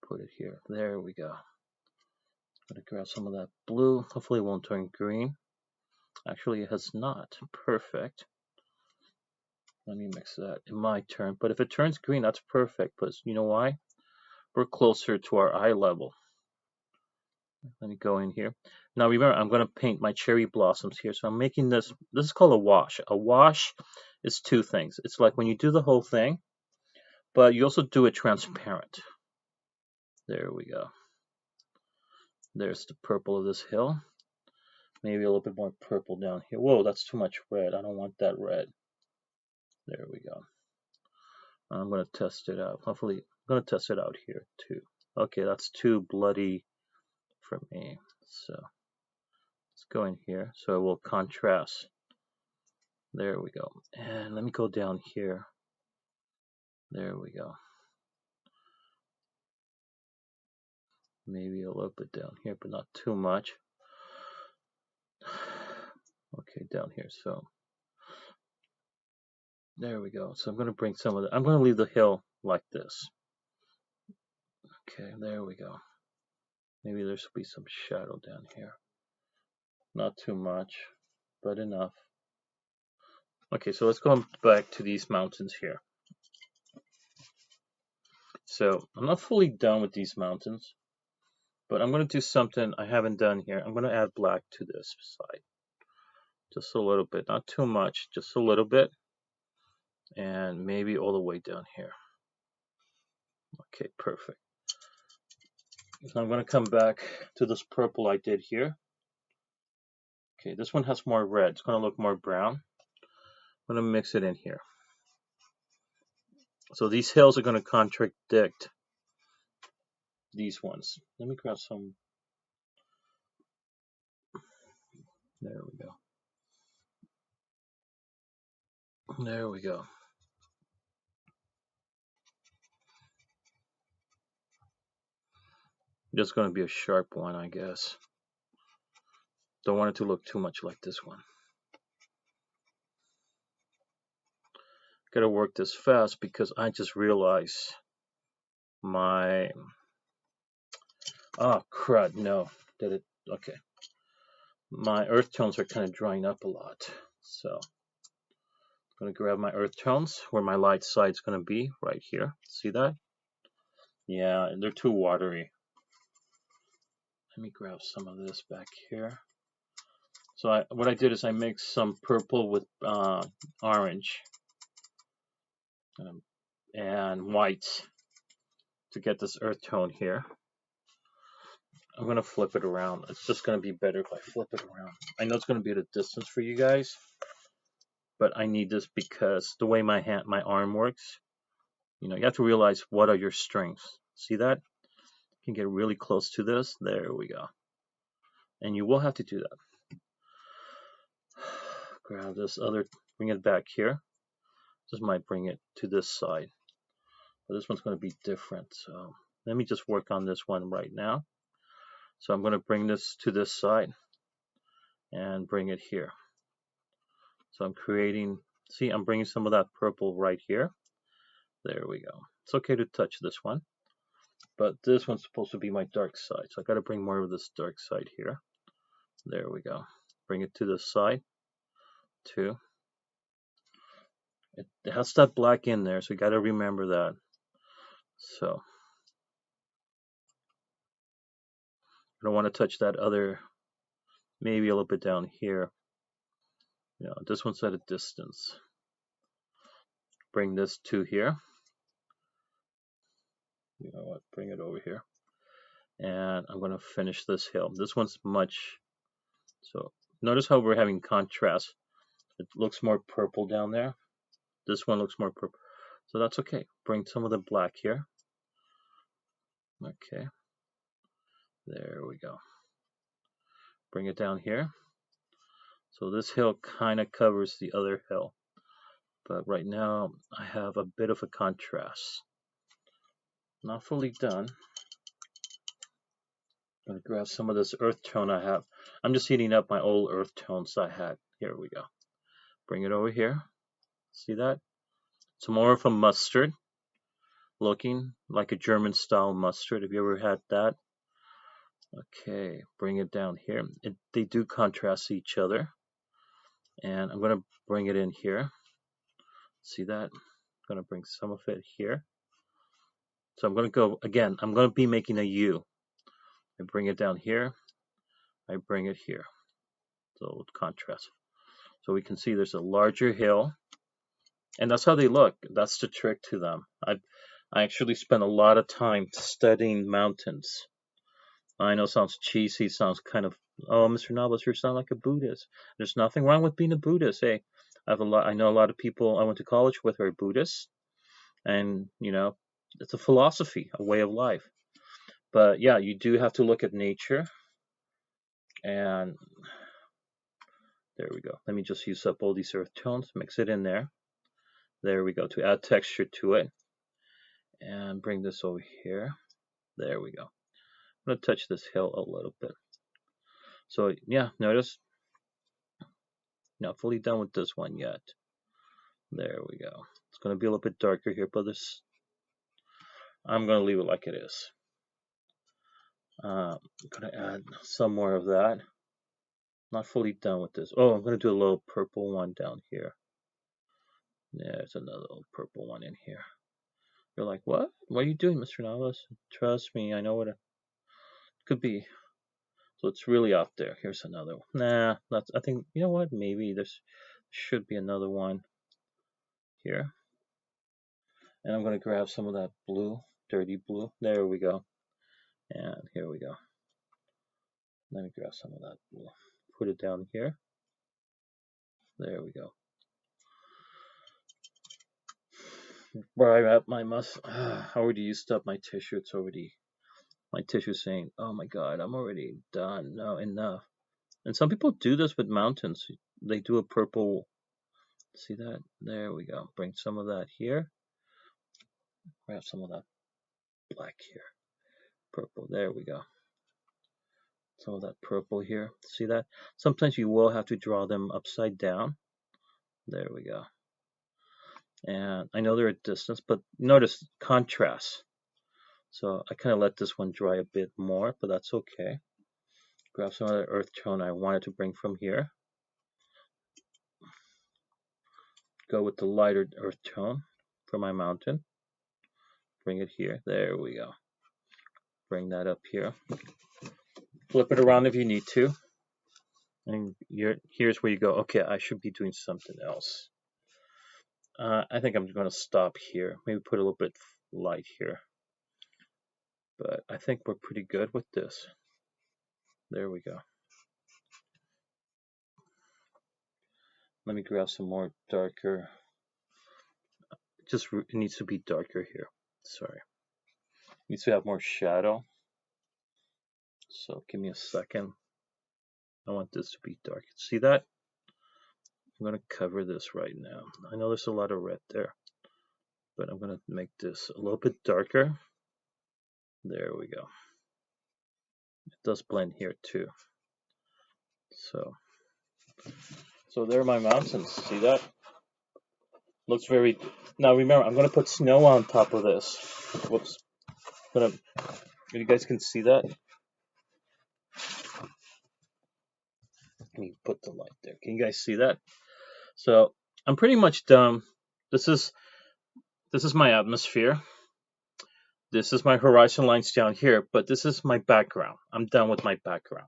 Put it here. There we go. I'm going to grab some of that blue. Hopefully it won't turn green. Actually, it has not. Perfect. Let me mix that. It might turn. But if it turns green, that's perfect. Because you know why? We're closer to our eye level. Let me go in here. Now remember, I'm going to paint my cherry blossoms here. So I'm making this. This is called a wash. A wash is two things. It's like when you do the whole thing, but you also do it transparent. There we go. There's the purple of this hill. Maybe a little bit more purple down here. Whoa, that's too much red. I don't want that red. There we go. I'm going to test it out. Hopefully, I'm going to test it out here too. Okay, that's too bloody for me. So let's go in here. So it will contrast. There we go. And let me go down here. There we go. Maybe a little bit down here, but not too much. Okay, down here. So there we go. So I'm going to bring some of the, I'm going to leave the hill like this. Okay, there we go. Maybe there should be some shadow down here. Not too much, but enough. Okay, so let's go back to these mountains here. So I'm not fully done with these mountains, but I'm going to do something I haven't done here. I'm going to add black to this side. Just a little bit, not too much, just a little bit. And maybe all the way down here. Okay, perfect. So I'm going to come back to this purple I did here. Okay, this one has more red. It's going to look more brown. I'm going to mix it in here. So these hills are going to contradict these ones. Let me grab some. There we go. There we go. Just going to be a sharp one, I guess. Don't want it to look too much like this one. Gotta work this fast because I just realized my... Oh, crud, no. Did it? Okay. My earth tones are kind of drying up a lot. So I'm going to grab my earth tones where my light side's going to be, right here. See that? Yeah, they're too watery. Let me grab some of this back here. So what I did is I mixed some purple with orange and white to get this earth tone here. I'm going to flip it around. It's just going to be better if I flip it around. I know it's going to be at a distance for you guys, but I need this because the way my arm works, you know, you have to realize what are your strengths. See that? You can get really close to this. There we go. And you will have to do that. Grab this other, bring it back here. This might bring it to this side. But this one's going to be different. So let me just work on this one right now. So I'm going to bring this to this side and bring it here. So I'm creating, see, I'm bringing some of that purple right here. There we go. It's okay to touch this one, but this one's supposed to be my dark side. So I got to bring more of this dark side here. There we go. Bring it to this side too. It has that black in there, so you got to remember that. So I don't want to touch that other, maybe a little bit down here. You know, this one's at a distance. Bring this to here. You know what? Bring it over here. And I'm going to finish this hill. This one's much, so notice how we're having contrast. It looks more purple down there. This one looks more purple. So that's okay. Bring some of the black here. Okay. There we go. Bring it down here. So this hill kind of covers the other hill. But right now I have a bit of a contrast. Not fully done. I'm going to grab some of this earth tone I have. I'm just heating up my old earth tones I had. Here we go. Bring it over here. See that? It's more of a mustard looking, like a German style mustard. Have you ever had that? Okay, bring it down here. They do contrast each other. And I'm going to bring it in here. See that? I'm going to bring some of it here. So I'm going to go, again, I'm going to be making a U. I bring it down here. I bring it here. So contrast. So we can see there's a larger hill. And that's how they look. That's the trick to them. I actually spent a lot of time studying mountains. I know it sounds cheesy, sounds kind of, oh, Mr. Navas, you sound like a Buddhist. There's nothing wrong with being a Buddhist. Hey, I know a lot of people I went to college with are Buddhists, and you know, it's a philosophy, a way of life. But yeah, you do have to look at nature, and there we go. Let me just use up all these earth tones, mix it in there. There we go, to add texture to it, and bring this over here. There we go. I'm going to touch this hill a little bit. So yeah, notice, not fully done with this one yet. There we go. It's going to be a little bit darker here, but this, I'm going to leave it like it is. I'm going to add some more of that. Not fully done with this. Oh, I'm going to do a little purple one down here. There's another little purple one in here. You're like, what? What are you doing, Mr. Navas? Trust me, I know what it could be. So it's really out there. Here's another one. Nah, that's, I think, you know what? Maybe there should be another one here. And I'm going to grab some of that blue, dirty blue. There we go. And here we go. Let me grab some of that blue. Put it down here. There we go. Where I'm at, my I already used up my tissue. It's already, my tissue saying, oh my God, I'm already done. No, enough. And some people do this with mountains. They do a purple. See that? There we go. Bring some of that here. Grab some of that black here. Purple. There we go. Some of that purple here. See that? Sometimes you will have to draw them upside down. There we go. And I know they're at distance, but notice contrast. So I kind of let this one dry a bit more, but that's okay. Grab some of the earth tone I wanted to bring from here. Go with the lighter earth tone for my mountain. Bring it here. There we go. Bring that up here. Flip it around if you need to. And here's where you go, okay, I should be doing something else. I think I'm going to stop here. Maybe put a little bit light here. But I think we're pretty good with this. There we go. Let me grab some more darker. It needs to be darker here. Sorry. It needs to have more shadow. So give me a second. I want this to be dark. See that? I'm going to cover this right now. I know there's a lot of red there, but I'm going to make this a little bit darker. There we go. It does blend here too. So there are my mountains. See that? Looks very. Now remember, I'm going to put snow on top of this. Whoops. You guys can see that. Let me put the light there. Can you guys see that? So I'm pretty much done. This is my atmosphere. This is my horizon lines down here, but this is my background. I'm done with my background.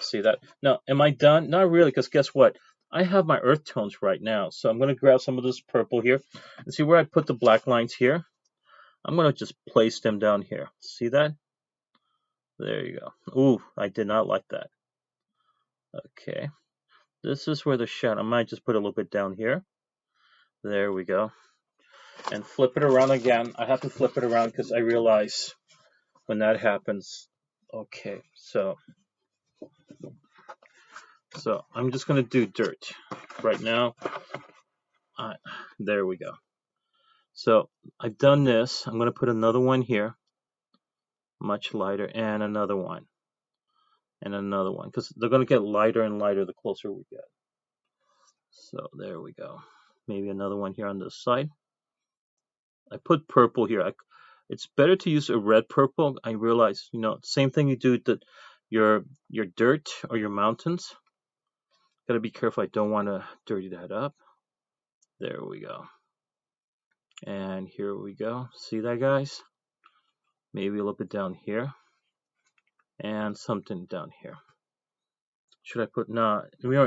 See that? Now, am I done? Not really, because guess what? I have my earth tones right now. So I'm going to grab some of this purple here. And see where I put the black lines here? I'm going to just place them down here. See that? There you go. Ooh, I did not like that. Okay. This is where the shadow, I might just put a little bit down here. There we go. And flip it around again. I have to flip it around because I realize when that happens. Okay, so I'm just going to do dirt right now. There we go. So I've done this. I'm going to put another one here, much lighter, and another one, because they're going to get lighter and lighter the closer we get. So there we go. Maybe another one here on this side. I put purple here. It's better to use a red purple. I realize, same thing you do with your dirt or your mountains. Got to be careful. I don't want to dirty that up. There we go. And here we go. See that, guys? Maybe a little bit down here. And something down here. Should I put, nah,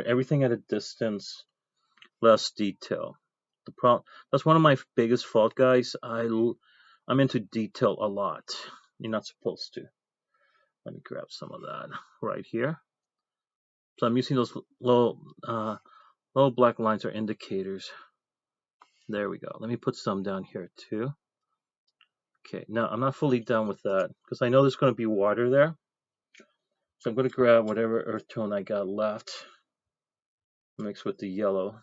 everything at a distance, less detail. That's one of my biggest fault, guys. I'm into detail a lot. You're not supposed to. Let me grab some of that right here. So I'm using those little black lines are indicators. There we go. Let me put some down here too. Okay, now I'm not fully done with that because I know there's going to be water there. So I'm going to grab whatever earth tone I got left, mix with the yellow.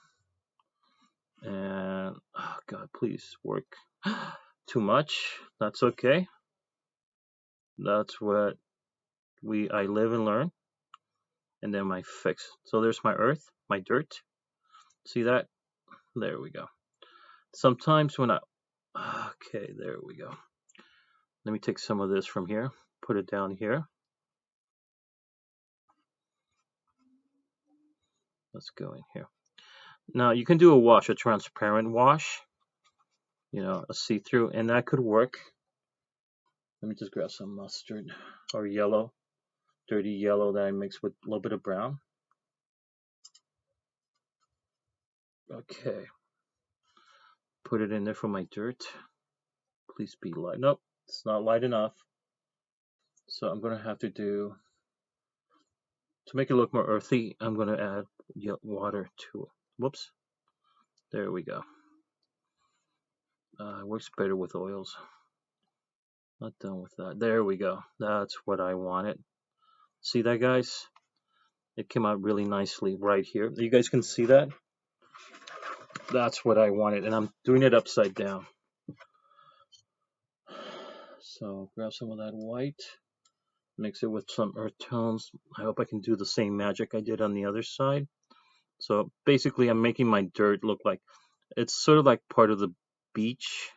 And, oh God, please work. Too much. That's okay. That's what I live and learn, and then my fix. So there's my earth, my dirt. See that? There we go. Sometimes when okay, there we go. Let me take some of this from here, put it down here. Let's go in here. Now you can do a wash, a transparent wash, a see-through, and that could work. Let me just grab some mustard or yellow, dirty yellow that I mix with a little bit of brown. Okay. Put it in there for my dirt. Please be light. Nope, it's not light enough. So I'm going to have to to make it look more earthy, I'm going to add water to it. Whoops. There we go. It works better with oils. Not done with that. There we go. That's what I wanted. See that, guys? It came out really nicely right here. You guys can see that? That's what I wanted, and I'm doing it upside down. So grab some of that white, mix it with some earth tones. I hope I can do the same magic I did on the other side. So basically I'm making my dirt look like it's sort of like part of the beach.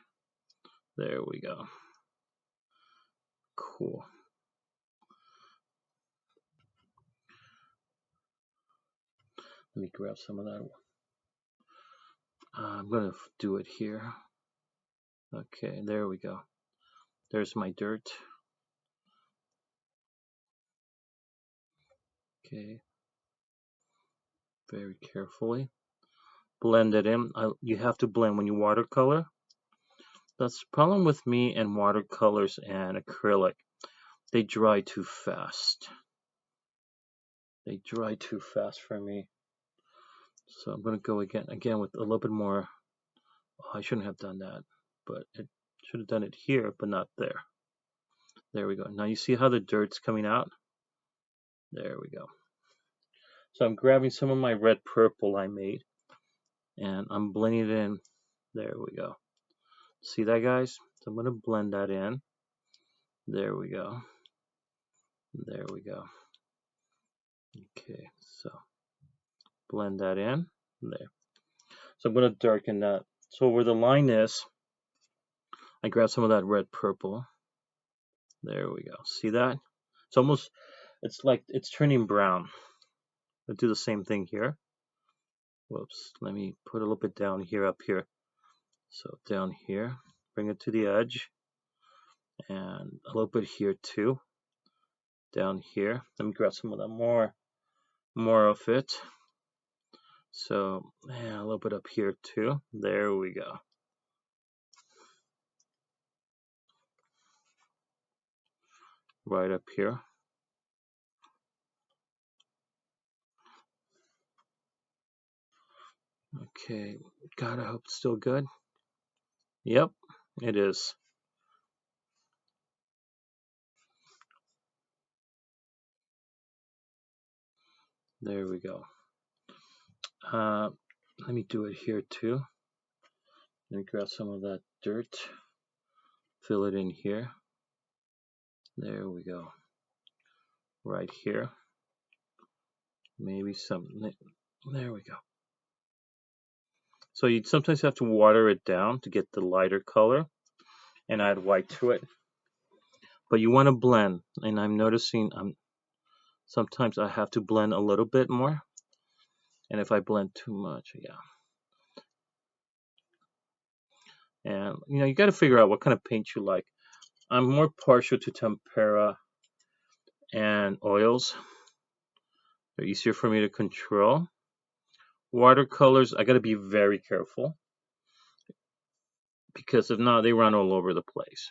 There we go. Cool. Let me grab some of that. I'm going to do it here. Okay, there we go. There's my dirt. Okay. Very carefully. Blend it in. You have to blend when you watercolor. That's the problem with me and watercolors and acrylic. They dry too fast. They dry too fast for me. So I'm going to go again with a little bit more. Oh, I shouldn't have done that, but it should have done it here, but not there. There we go. Now you see how the dirt's coming out? There we go. So I'm grabbing some of my red purple I made, and I'm blending it in. There we go. See that, guys? So I'm going to blend that in. There we go. There we go. Okay, so blend that in there. So I'm going to darken that. So where the line is, I grab some of that red purple. There we go. See that? It's like it's turning brown. I'll do the same thing here. Whoops. Let me put a little bit down here, up here. So down here, bring it to the edge, and a little bit here too. Down here. Let me grab some of that more of it. So yeah, a little bit up here too. There we go. Right up here. Okay, God, I hope it's still good. Yep, it is. There we go. Let me do it here too. Let me grab some of that dirt, fill it in here. There we go. Right here. Maybe some. There we go. So you sometimes have to water it down to get the lighter color and add white to it. But you want to blend, and I'm noticing sometimes I have to blend a little bit more. And if I blend too much, yeah. And you got to figure out what kind of paint you like. I'm more partial to tempera and oils. They're easier for me to control. Watercolors, I got to be very careful because if not, they run all over the place.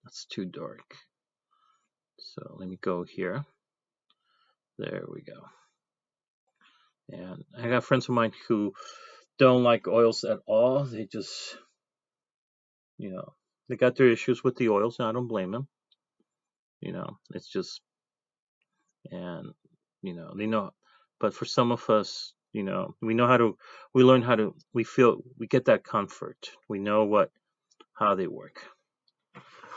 That's too dark. So let me go here. There we go. And I got friends of mine who don't like oils at all. They just, they got their issues with the oils, and I don't blame them. It's just, and, they know. But for some of us, we learn how to, we get that comfort. We know how they work.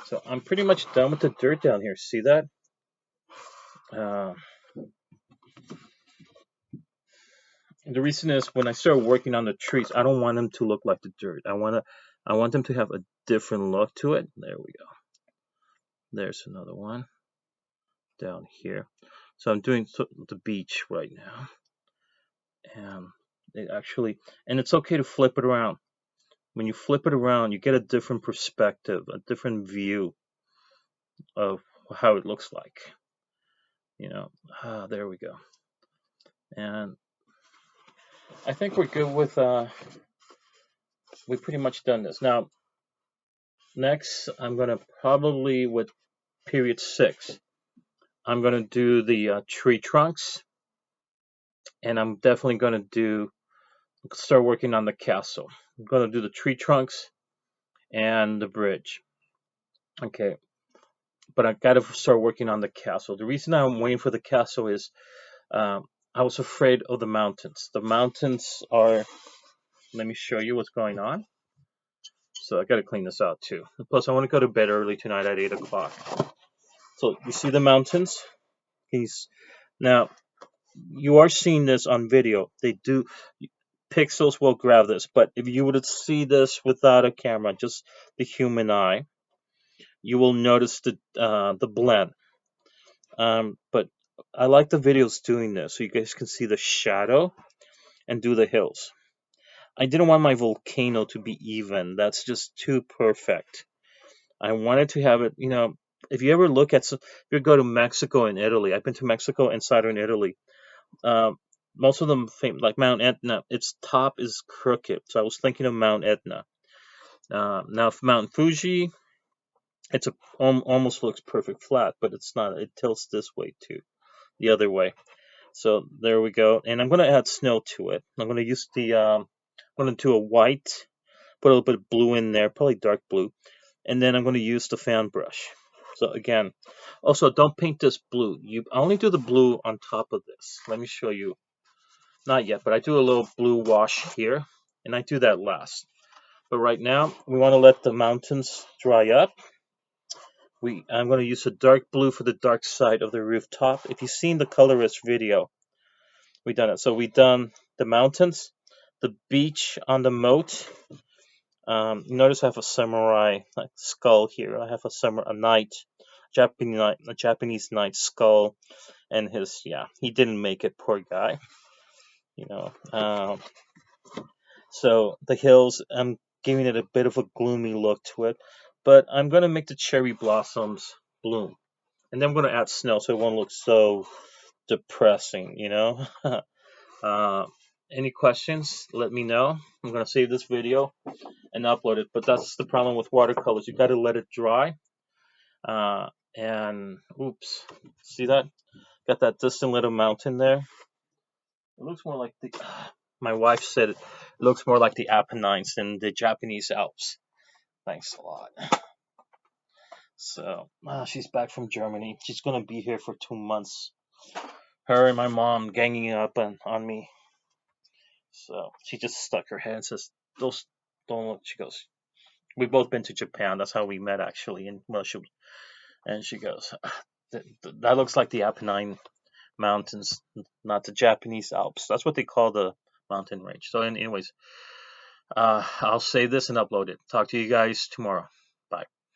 So I'm pretty much done with the dirt down here. See that? Uh, the reason is when I start working on the trees, I don't want them to look like the dirt. I want them to have a different look to it. There we go. There's another one down here. So I'm doing the beach right now, and and it's okay to flip it around. When you flip it around, you get a different perspective, a different view of how it looks like. There we go. And I think we're good with. We've pretty much done this. Now, next, I'm gonna probably with period 6. I'm gonna do the tree trunks, and I'm definitely gonna start working on the castle. I'm gonna do the tree trunks and the bridge. Okay, but I gotta start working on the castle. The reason I'm waiting for the castle is I was afraid of the mountains. The mountains are. Let me show you what's going on. So I gotta clean this out too. Plus, I want to go to bed early tonight at 8 o'clock. So you see the mountains? Now you are seeing this on video. They do pixels will grab this, but if you were to see this without a camera, just the human eye, you will notice the blend. But I like the videos doing this, so you guys can see the shadow and do the hills. I didn't want my volcano to be even. That's just too perfect. I wanted to have it. If you ever if you go to Mexico and Italy, I've been to Mexico and southern Italy. Uh, Most of them, like Mount Etna, its top is crooked. So I was thinking of Mount Etna. Now, Mount Fuji, almost looks perfect flat, but it's not. It tilts this way too, the other way. So there we go. And I'm gonna add snow to it. I'm gonna use I'm gonna do a white, put a little bit of blue in there, probably dark blue, and then I'm gonna use the fan brush. So again, also don't paint this blue. I only do the blue on top of this. Let me show you. Not yet, but I do a little blue wash here, and I do that last. But right now, we want to let the mountains dry up. I'm going to use a dark blue for the dark side of the rooftop. If you've seen the colorist video, we done it. So we done the mountains, the beach on the moat. You notice I have a samurai skull here. I have a knight, a Japanese knight skull, and he didn't make it, poor guy. So the hills, I'm giving it a bit of a gloomy look to it, but I'm gonna make the cherry blossoms bloom, and then I'm gonna add snow so it won't look so depressing. uh, any questions? Let me know. I'm gonna save this video and upload it. But that's the problem with watercolors. You gotta let it dry. And oops, see that? Got that distant little mountain there. It looks more like my wife said it looks more like the Apennines than the Japanese Alps. Thanks a lot. So she's back from Germany. She's gonna be here for 2 months. Her and my mom ganging up on me. So she just stuck her head and says, "Those don't look." She goes, "We've both been to Japan. That's how we met, actually." And she goes, "That looks like the Apennine Mountains, not the Japanese Alps. That's what they call the mountain range." So, anyways, I'll save this and upload it. Talk to you guys tomorrow. Bye.